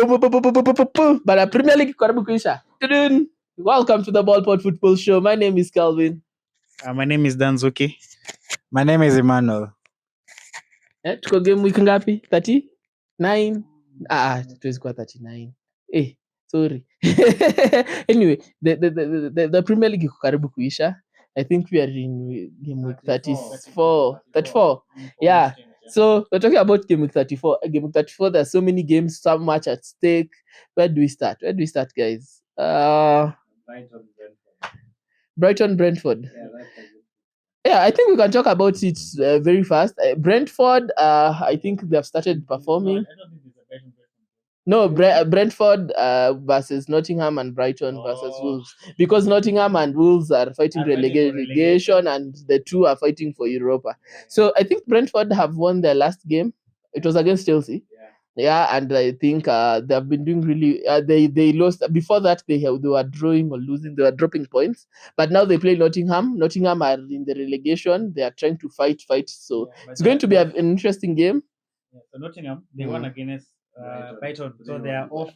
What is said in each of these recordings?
But Premier League karibu kuisha. Tudun. Welcome to the Ballport Football Show. My name is Calvin. My name is Danzuki. My name is Emmanuel. Tuko game week ngapi? 39? Tuwezi kuwa 39. Sorry. Anyway, the Premier League iko karibu kuisha. I think we are in game week 34. 34. Yeah. So we're talking about game week 34. Game week 34, there's so many games, so much at stake. Where do we start, guys? Brighton, Brentford. Yeah, I think we can talk about it very fast. Brentford, I think they've started performing. No, Brentford versus Nottingham and Brighton versus Wolves. Because Nottingham and Wolves are fighting relegation and the two are fighting for Europa. So I think Brentford have won their last game. It was against Chelsea. Yeah, and I think they have been doing really. They lost before that. They were drawing or losing. They were dropping points, but now they play Nottingham. Nottingham are in the relegation. They are trying to fight. So it's going to be an interesting game. Yeah, so Nottingham, they won against Brighton, so they are off.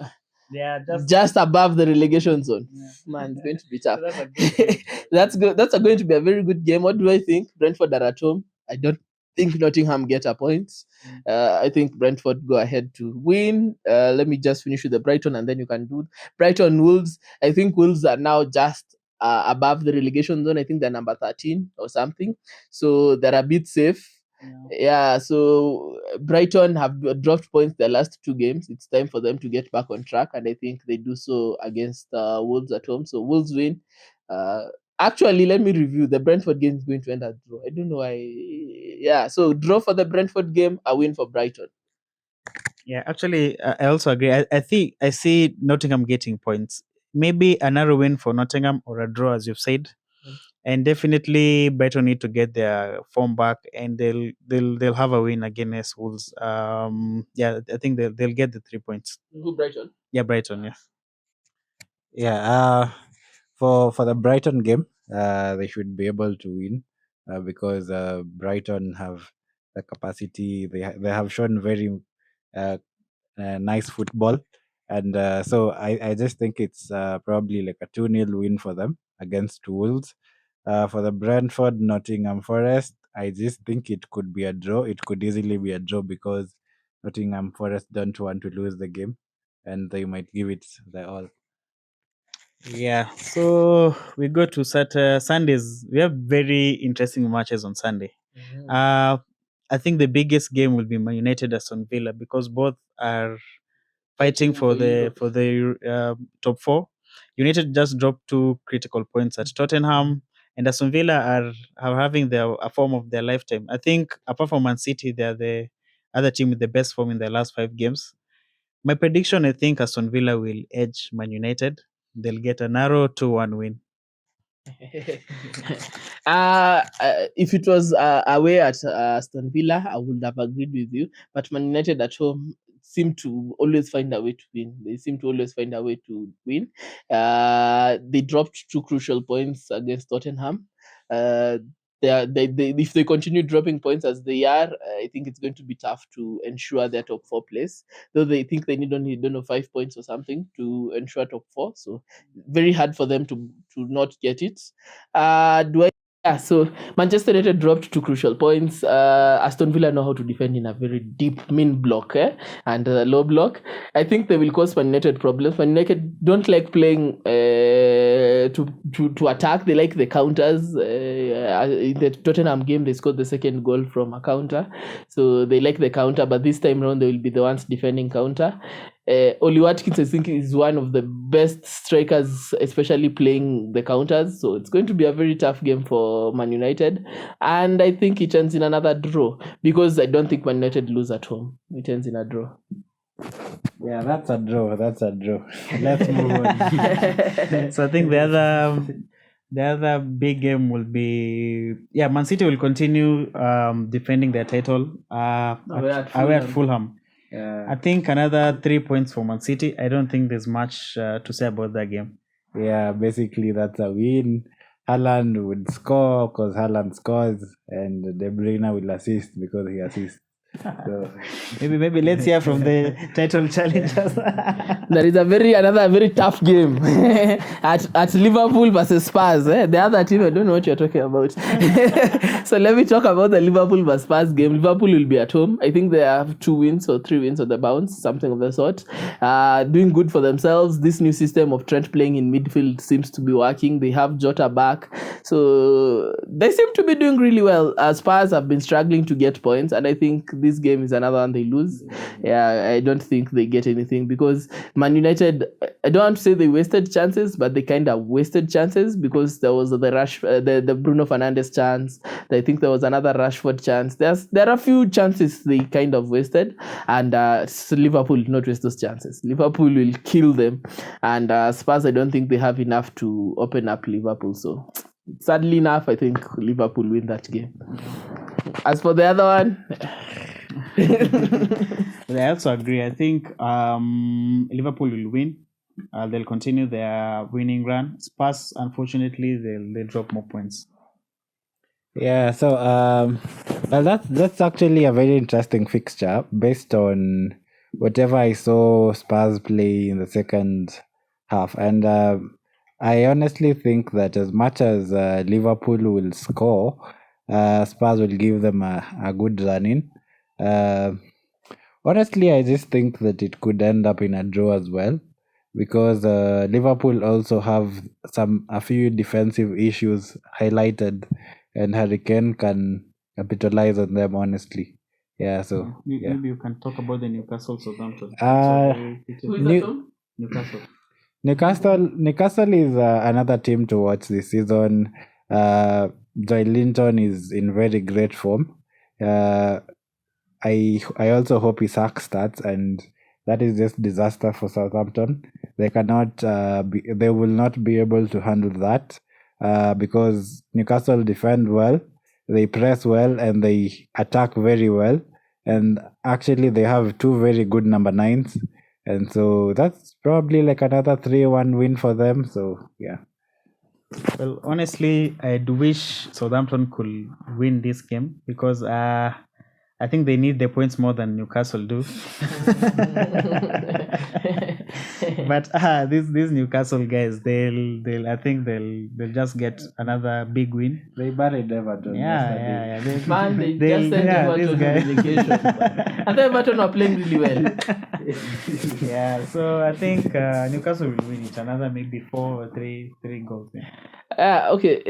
They are just above the relegation zone. Yeah. Man, it's going to be tough. So that's good. That's going to be a very good game. What do I think? Brentford are at home. I don't think Nottingham get a point. I think Brentford go ahead to win. Let me just finish with the Brighton and then you can do Brighton Wolves. I think Wolves are now just above the relegation zone. I think they're number 13 or something. So they're a bit safe. Yeah, so Brighton have dropped points their last two games. It's time for them to get back on track, and I think they do so against Wolves at home. So Wolves win. Actually, let me review. The Brentford game is going to end at draw. I don't know why. Yeah, so draw for the Brentford game, a win for Brighton. Yeah, actually, I also agree. I think I see Nottingham getting points. Maybe a narrow win for Nottingham or a draw, as you've said. And definitely Brighton need to get their form back, and they'll have a win against Wolves. Yeah, I think they'll get the 3 points. Who, Brighton? Yeah, Brighton. Yeah. Yeah. For the Brighton game, they should be able to win because Brighton have the capacity. They have shown very nice football, and so I just think it's probably like a 2-0 win for them against Wolves. For the Brentford Nottingham Forest, I just think it could be a draw. It could easily be a draw because Nottingham Forest don't want to lose the game, and they might give it their all. Yeah, so we go to Sundays. We have very interesting matches on Sunday. I think the biggest game will be Man United Aston Villa because both are fighting for the top four. United just dropped 2 critical points at Tottenham, and Aston Villa are having a form of their lifetime. I think apart from Man City, they are the other team with the best form in their last 5 games. My prediction, I think Aston Villa will edge Man United. They'll get a narrow 2-1 win. If it was away at Aston Villa, I would have agreed with you. But Man United at home seem to always find a way to win. They seem to always find a way to win. They dropped 2 crucial points against Tottenham. If they continue dropping points as they are, I think it's going to be tough to ensure their top 4 place. Though they think they need only 5 points or something to ensure top 4. So very hard for them to not get it. So Manchester United dropped 2 crucial points. Aston Villa know how to defend in a very deep mean block and low block. I think they will cause Man United problems. Man United don't like playing to attack. They like the counters. In the Tottenham game, they scored the second goal from a counter. So they like the counter, but this time around, they will be the ones defending counter. Oli Watkins, I think, is one of the best strikers, especially playing the counters. So it's going to be a very tough game for Man United. And I think it ends in another draw because I don't think Man United lose at home. It ends in a draw. Yeah, that's a draw. Let's move on. So I think the other big game will be Man City will continue defending their title away at Fulham. I think another 3 points for Man City. I don't think there's much to say about that game. Yeah, basically that's a win. Haaland would score because Haaland scores, and De Bruyne will assist because he assists. So, Maybe let's hear from the title challengers. There is another very tough game at Liverpool versus Spurs. The other team, I don't know what you're talking about. So let me talk about the Liverpool versus Spurs game. Liverpool will be at home. I think they have 2 wins or 3 wins on the bounce, something of the sort. Doing good for themselves. This new system of Trent playing in midfield seems to be working. They have Jota back. So they seem to be doing really well. Spurs have been struggling to get points, and I think this game is another one they lose. Yeah, I don't think they get anything because Man United, I don't want to say they wasted chances, but they kind of wasted chances because there was the the Bruno Fernandes chance. I think there was another Rashford chance. There are a few chances they kind of wasted, and so Liverpool will not waste those chances. Liverpool will kill them, and Spurs, I don't think they have enough to open up Liverpool. So sadly enough, I think Liverpool win that game. As for the other one, But I also agree. I think Liverpool will win. They'll continue their winning run. Spurs, unfortunately, they'll drop more points. yeah, so well, that's actually a very interesting fixture based on whatever I saw Spurs play in the second half, and I honestly think that as much as Liverpool will score, Spurs will give them a good run in. Honestly, I just think that it could end up in a draw as well, because Liverpool also have a few defensive issues highlighted, and Harry Kane can capitalize on them. Honestly, yeah. So yeah, Maybe you can talk about the Newcastle Southampton. who is that from? Newcastle. Newcastle is another team to watch this season. Joy Linton is in very great form. I also hope Isak starts, and that is just disaster for Southampton. They cannot they will not be able to handle that because Newcastle defend well, they press well, and they attack very well. And actually, they have 2 very good number 9s, and so that's probably like another 3-1 win for them. So yeah. Well, honestly, I'd wish Southampton could win this game because I think they need the points more than Newcastle do. But these Newcastle guys, I think they'll just get another big win. They buried Everton. Yeah. Man, they just sent Everton to relegation. And Everton are playing really well. Yeah, so I think Newcastle will win it. Another maybe 4 or 3 goals. Okay,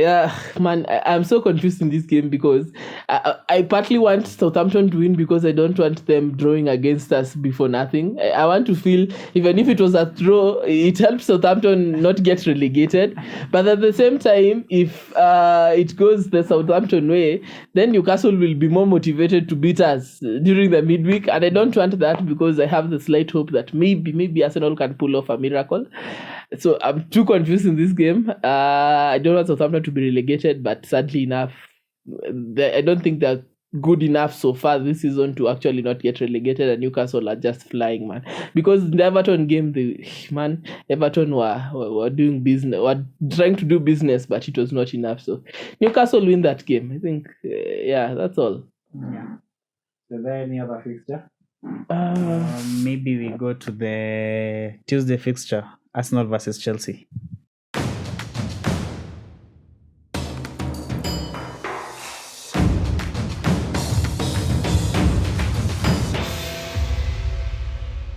man, I'm so confused in this game because I partly want Southampton to win because I don't want them drawing against us before nothing. I want to feel, even if it was a draw, it helps Southampton not get relegated. But at the same time, if it goes the Southampton way, then Newcastle will be more motivated to beat us during the midweek. And I don't want that because I have the slight hope that maybe Arsenal can pull off a miracle. So I'm too confused in this game. I don't want Southampton to be relegated, but sadly enough, I don't think they're good enough so far this season to actually not get relegated, and Newcastle are just flying, man. Because in the Everton game, Everton were doing business, were trying to do business, but it was not enough. So Newcastle win that game. I think, yeah, that's all. Yeah. Is there any other fixture? Maybe we go to the Tuesday fixture, Arsenal versus Chelsea.